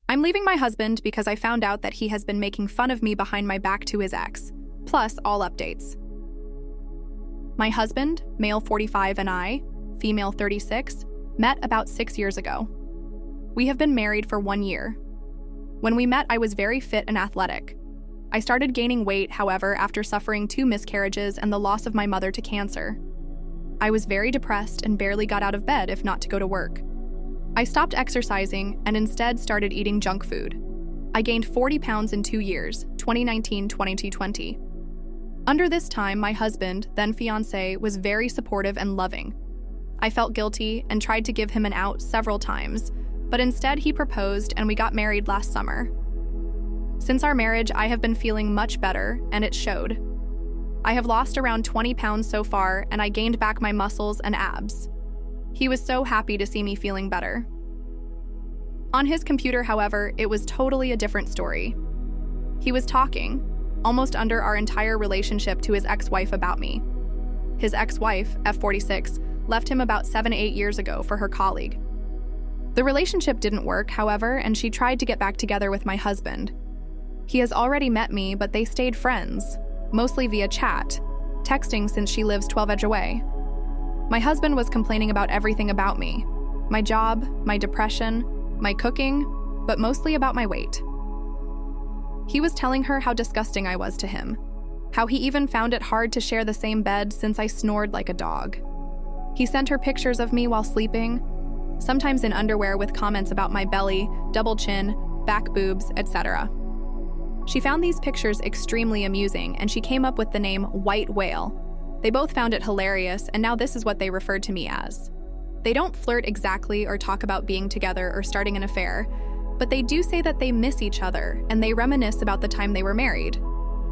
I'm leaving my husband because I found out that he has been making fun of me behind my back to his ex, plus all updates. My husband, male 45, and I, female 36, met about 6 years ago. We have been married for 1 year. When we met, I was very fit and athletic. I started gaining weight, however, after suffering 2 miscarriages and the loss of my mother to cancer. I was very depressed and barely got out of bed if not to go to work. I stopped exercising and instead started eating junk food. I gained 40 pounds in 2 years, 2019-2020. Under this time, my husband, then fiancé, was very supportive and loving. I felt guilty and tried to give him an out several times, but instead he proposed and we got married last summer. Since our marriage, I have been feeling much better, and it showed. I have lost around 20 pounds so far, and I gained back my muscles and abs. He was so happy to see me feeling better. On his computer, however, it was totally a different story. He was talking, almost under our entire relationship, to his ex-wife about me. His ex-wife, F46, left him about 7-8 years ago for her colleague. The relationship didn't work, however, and she tried to get back together with my husband. He has already met me, but they stayed friends, mostly via chat, texting since she lives 12 edge away. My husband was complaining about everything about me: my job, my depression, my cooking, but mostly about my weight. He was telling her how disgusting I was to him, how he even found it hard to share the same bed since I snored like a dog. He sent her pictures of me while sleeping, sometimes in underwear, with comments about my belly, double chin, back boobs, etc. She found these pictures extremely amusing, and she came up with the name White Whale. They both found it hilarious, and now this is what they referred to me as. They don't flirt exactly or talk about being together or starting an affair, but they do say that they miss each other, and they reminisce about the time they were married.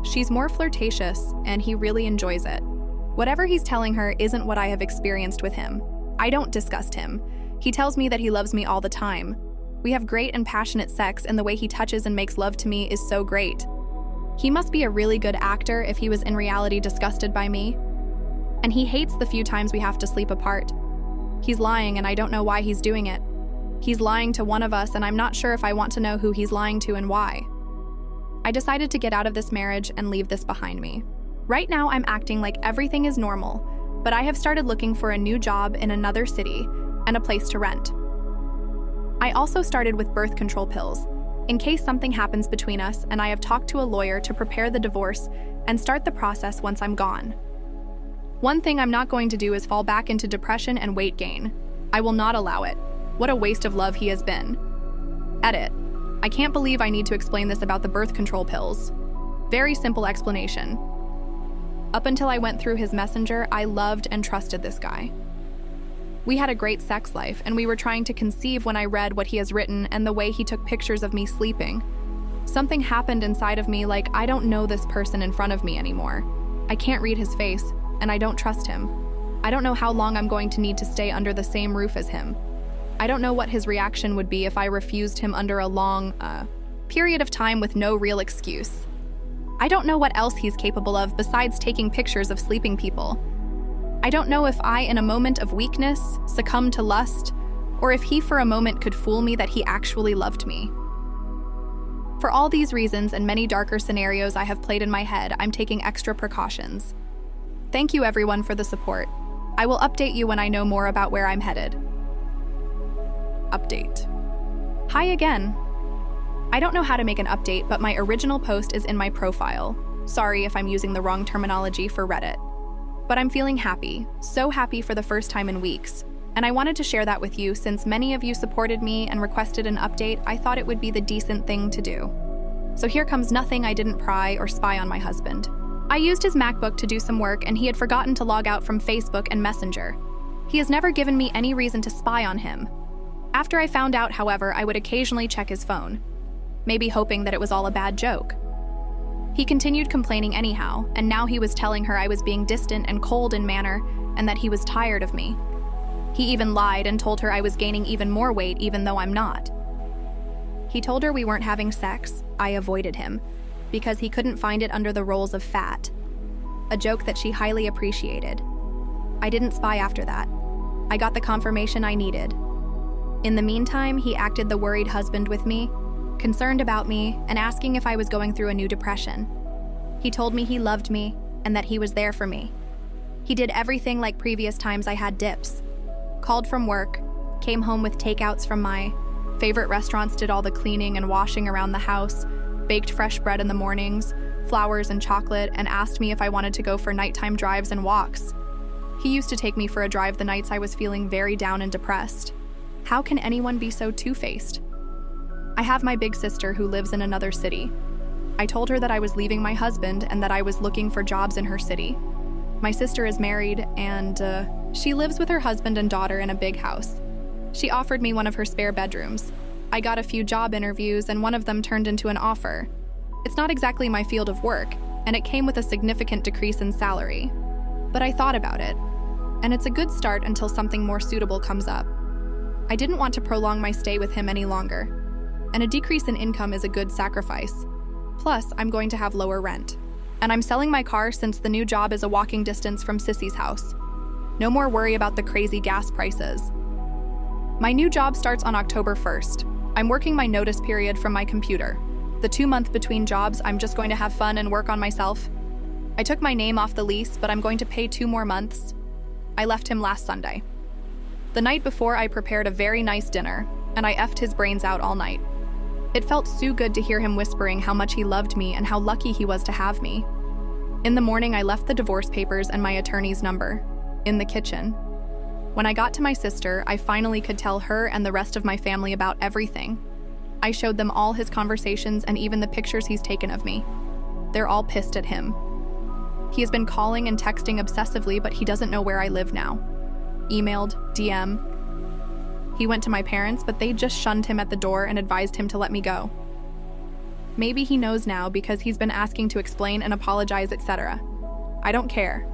She's more flirtatious, and he really enjoys it. Whatever he's telling her isn't what I have experienced with him. I don't disgust him. He tells me that he loves me all the time. We have great and passionate sex, and the way he touches and makes love to me is so great. He must be a really good actor if he was in reality disgusted by me. And he hates the few times we have to sleep apart. He's lying, and I don't know why he's doing it. He's lying to one of us, and I'm not sure if I want to know who he's lying to and why. I decided to get out of this marriage and leave this behind me. Right now, I'm acting like everything is normal, but I have started looking for a new job in another city and a place to rent. I also started with birth control pills, in case something happens between us, and I have talked to a lawyer to prepare the divorce and start the process once I'm gone. One thing I'm not going to do is fall back into depression and weight gain. I will not allow it. What a waste of love he has been. Edit. I can't believe I need to explain this about the birth control pills. Very simple explanation. Up until I went through his messenger, I loved and trusted this guy. We had a great sex life, and we were trying to conceive when I read what he has written and the way he took pictures of me sleeping. Something happened inside of me, like I don't know this person in front of me anymore. I can't read his face, and I don't trust him. I don't know how long I'm going to need to stay under the same roof as him. I don't know what his reaction would be if I refused him under a long, period of time with no real excuse. I don't know what else he's capable of besides taking pictures of sleeping people. I don't know if I, in a moment of weakness, succumbed to lust, or if he for a moment could fool me that he actually loved me. For all these reasons and many darker scenarios I have played in my head, I'm taking extra precautions. Thank you everyone for the support. I will update you when I know more about where I'm headed. Update. Hi again. I don't know how to make an update, but my original post is in my profile. Sorry if I'm using the wrong terminology for Reddit. But I'm feeling happy, so happy for the first time in weeks. And I wanted to share that with you since many of you supported me and requested an update. I thought it would be the decent thing to do. So here comes nothing I didn't pry or spy on my husband. I used his MacBook to do some work, and he had forgotten to log out from Facebook and Messenger. He has never given me any reason to spy on him. After I found out, however, I would occasionally check his phone, maybe hoping that it was all a bad joke. He continued complaining anyhow, and now he was telling her I was being distant and cold in manner, and that he was tired of me. He even lied and told her I was gaining even more weight even though I'm not. He told her we weren't having sex. I avoided him, because he couldn't find it under the rolls of fat. A joke that she highly appreciated. I didn't spy after that. I got the confirmation I needed. In the meantime, he acted the worried husband with me, concerned about me and asking if I was going through a new depression. He told me he loved me and that he was there for me. He did everything like previous times I had dips. Called from work, came home with takeouts from my favorite restaurants, did all the cleaning and washing around the house, baked fresh bread in the mornings, flowers and chocolate, and asked me if I wanted to go for nighttime drives and walks. He used to take me for a drive the nights I was feeling very down and depressed. How can anyone be so two-faced? I have my big sister who lives in another city. I told her that I was leaving my husband and that I was looking for jobs in her city. My sister is married and she lives with her husband and daughter in a big house. She offered me one of her spare bedrooms. I got a few job interviews and one of them turned into an offer. It's not exactly my field of work, and it came with a significant decrease in salary. But I thought about it, and it's a good start until something more suitable comes up. I didn't want to prolong my stay with him any longer, and a decrease in income is a good sacrifice. Plus, I'm going to have lower rent. And I'm selling my car since the new job is a walking distance from Sissy's house. No more worry about the crazy gas prices. My new job starts on October 1st. I'm working my notice period from my computer. The 2-month between jobs, I'm just going to have fun and work on myself. I took my name off the lease, but I'm going to pay 2 more months. I left him last Sunday. The night before, I prepared a very nice dinner, and I effed his brains out all night. It felt so good to hear him whispering how much he loved me and how lucky he was to have me. In the morning, I left the divorce papers and my attorney's number in the kitchen. When I got to my sister, I finally could tell her and the rest of my family about everything. I showed them all his conversations and even the pictures he's taken of me. They're all pissed at him. He has been calling and texting obsessively, but he doesn't know where I live now. Emailed, DM. He went to my parents, but they just shunned him at the door and advised him to let me go. Maybe he knows now because he's been asking to explain and apologize, etc. I don't care.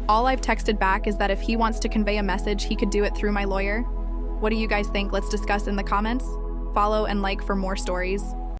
All I've texted back is that if he wants to convey a message, he could do it through my lawyer. What do you guys think? Let's discuss in the comments. Follow and like for more stories.